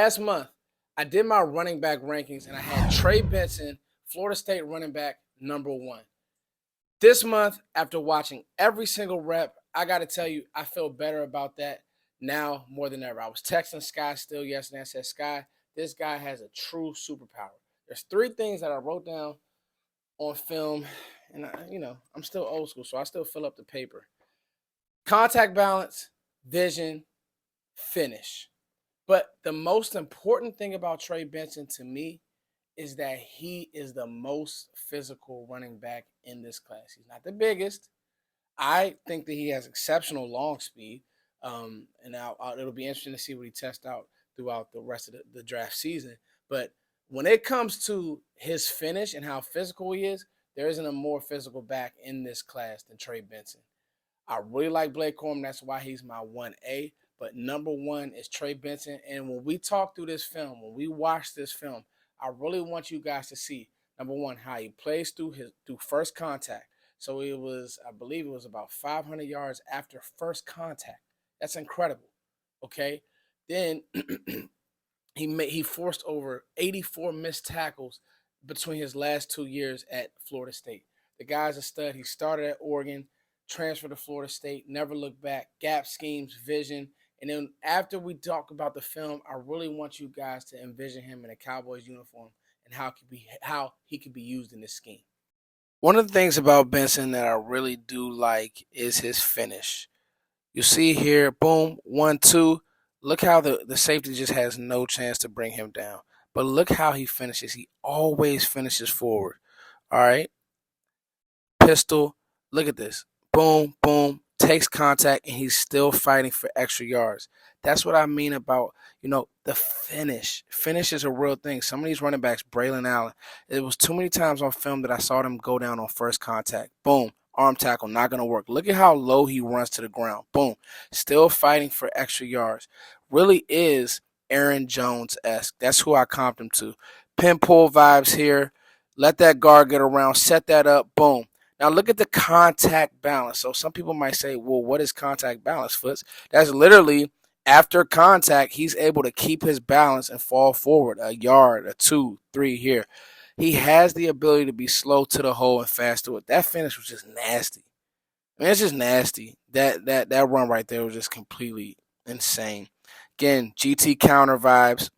Last month, I did my running back rankings and I had Trey Benson, Florida State running back, #1. This month, after watching every single rep, I got to tell you, I feel better about that now more than ever. I was texting Sky still yesterday. I said, Sky, this guy has a true superpower. There's three things that I wrote down on film, and I'm still old school, so I still fill up the paper. Contact balance, vision, finish. But the most important thing about Trey Benson to me is that he is the most physical running back in this class. He's not the biggest. I think that he has exceptional long speed. And it'll be interesting to see what he tests out throughout the rest of the draft season. But when it comes to his finish and how physical he is, there isn't a more physical back in this class than Trey Benson. I really like Blake Corum. That's why he's my 1A. But #1 is Trey Benson. And when we talk through this film, when we watch this film, I really want you guys to see, #1, how he plays through first contact. So I believe it was about 500 yards after first contact. That's incredible. Okay. Then he forced over 84 missed tackles between his last 2 years at Florida State. The guy's a stud. He started at Oregon, transferred to Florida State, never looked back, gap schemes, vision. And then after we talk about the film, I really want you guys to envision him in a Cowboys uniform and how he could be used in this scheme. One of the things about Benson that I really do like is his finish. You see here, boom, 1-2. Look how the safety just has no chance to bring him down. But look how he finishes. He always finishes forward. All right. Pistol. Look at this. Boom, boom. Takes contact, and he's still fighting for extra yards. That's what I mean about, the finish. Finish is a real thing. Some of these running backs, Braylon Allen, it was too many times on film that I saw them go down on first contact. Boom. Arm tackle, not going to work. Look at how low he runs to the ground. Boom. Still fighting for extra yards. Really is Aaron Jones-esque. That's who I comped him to. Pin pull vibes here. Let that guard get around. Set that up. Boom. Now look at the contact balance. So some people might say, well, what is contact balance, Foots? That's literally after contact, he's able to keep his balance and fall forward a yard, a 2, 3 here. He has the ability to be slow to the hole and fast to it. That finish was just nasty. I mean, it's just nasty. That run right there was just completely insane. Again, GT counter vibes.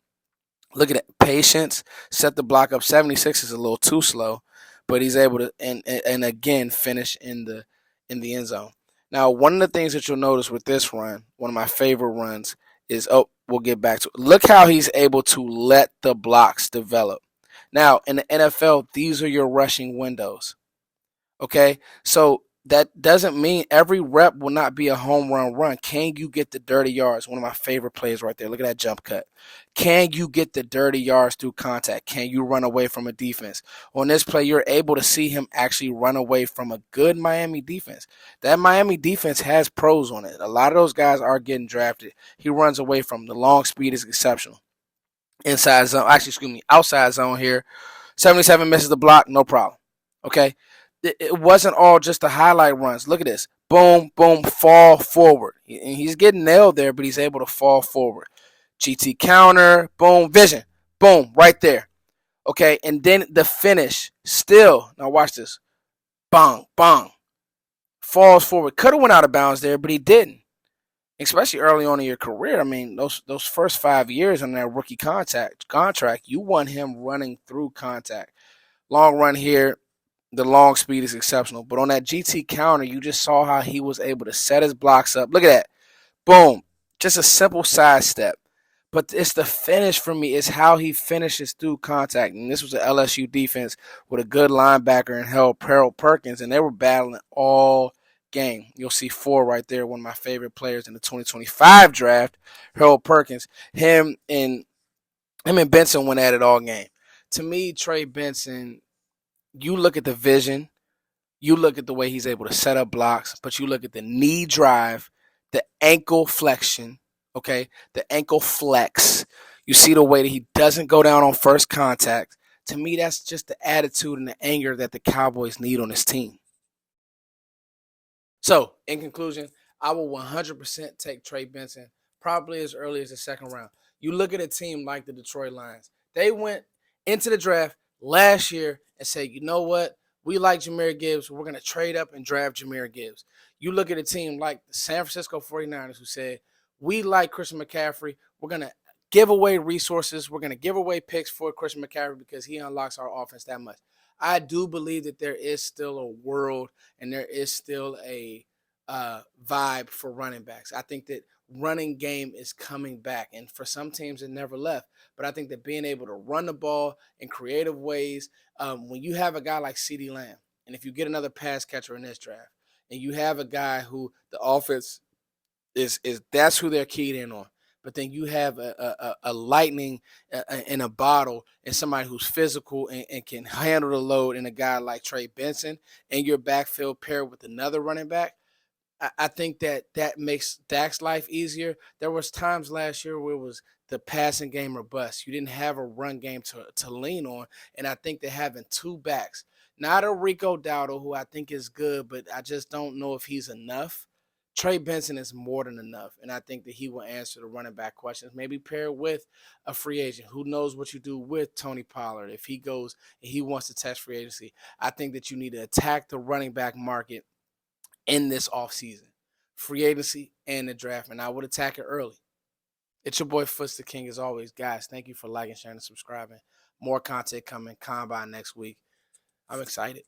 Look at that. Patience. Set the block up. 76 is a little too slow, but he's able to and again finish in the end zone. Now, one of the things that you'll notice with this run, one of my favorite runs, is we'll get back to it. Look how he's able to let the blocks develop. Now, in the NFL, these are your rushing windows. Okay? So that doesn't mean every rep will not be a home run. Can you get the dirty yards? One of my favorite plays right there. Look at that jump cut. Can you get the dirty yards through contact? Can you run away from a defense? On this play, you're able to see him actually run away from a good Miami defense. That Miami defense has pros on it. A lot of those guys are getting drafted. He runs away from the long speed is exceptional. Inside zone, outside zone here. 77 misses the block, no problem. Okay? It wasn't all just the highlight runs. Look at this. Boom, boom, fall forward. He's getting nailed there, but he's able to fall forward. GT counter, boom, vision, boom, right there. Okay, and then the finish, still. Now watch this. Bang, bang. Falls forward. Could have went out of bounds there, but he didn't. Especially early on in your career. I mean, those first 5 years on that rookie contract, you want him running through contact. Long run here. The long speed is exceptional. But on that GT counter, you just saw how he was able to set his blocks up. Look at that. Boom. Just a simple sidestep. But it's the finish for me. It's how he finishes through contact. And this was an LSU defense with a good linebacker and Harold Perkins, and they were battling all game. You'll see 4 right there, one of my favorite players in the 2025 draft, Harold Perkins. Him and Benson went at it all game. To me, Trey Benson, you look at the vision, you look at the way he's able to set up blocks, but you look at the knee drive, the ankle flexion, okay, the ankle flex. You see the way that he doesn't go down on first contact. To me, that's just the attitude and the anger that the Cowboys need on this team. So, in conclusion, I will 100% take Trey Benson, probably as early as the second round. You look at a team like the Detroit Lions. They went into the draft last year and said, you know what? We like Jahmyr Gibbs. We're going to trade up and draft Jahmyr Gibbs. You look at a team like the San Francisco 49ers who said, we like Christian McCaffrey. We're going to give away resources. We're going to give away picks for Christian McCaffrey because he unlocks our offense that much. I do believe that there is still a world and there is still a vibe for running backs. I think that running game is coming back, and for some teams it never left. But I think that being able to run the ball in creative ways, when you have a guy like CeeDee Lamb, and if you get another pass catcher in this draft, and you have a guy who the offense is that's who they're keyed in on. But then you have a lightning in a bottle and somebody who's physical and can handle the load, and a guy like Trey Benson in your backfield paired with another running back. I think that makes Dak's life easier. There was times last year where it was the passing game or bust. You didn't have a run game to lean on, and I think that having two backs, not a Rico Dowdle, who I think is good, but I just don't know if he's enough. Trey Benson is more than enough, and I think that he will answer the running back questions. Maybe pair with a free agent. Who knows what you do with Tony Pollard if he goes and he wants to test free agency. I think that you need to attack the running back market in this offseason, free agency and the draft, and I would attack it early. It's your boy Foots the King as always. Guys, thank you for liking, sharing, and subscribing. More content coming. Combine next week. I'm excited.